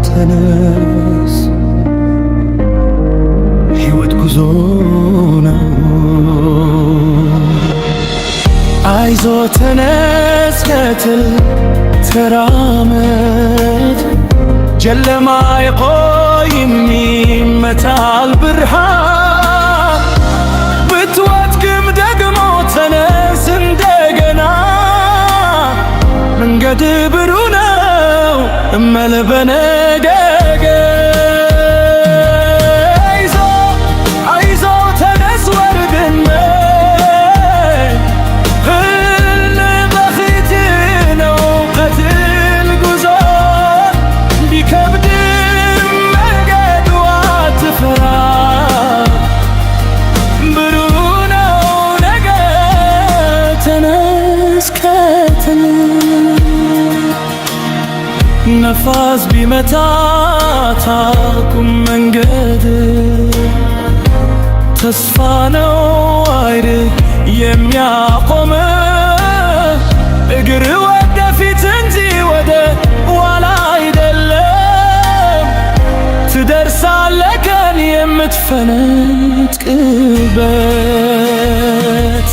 ተነስ ሕይወት ጉዞ ነው። አይዞ ተነስ ከትል ተራመድ ጨለማ አይቆይም ይመታል ብርሃን ብትወድቅም ደግሞ ተነስ እንደገና መንገድ ብሩህ ነው እመል በነገገ አይዞ ተነስ ወርድን ህልም በፊት ነው ቀትል ጉዞ ቢከብድም መንገዱ አትፍራ ብሩህ ነው ነገ ተነስ ከትል ነፋስ ቢመታ ታቁም መንገድ ተስፋ ነው አይደል የሚያቆም እግር ወደፊት እንጂ ወደ ኋላ አይደለም ትደርሳለህ ቀን የምትፈነጥቅበት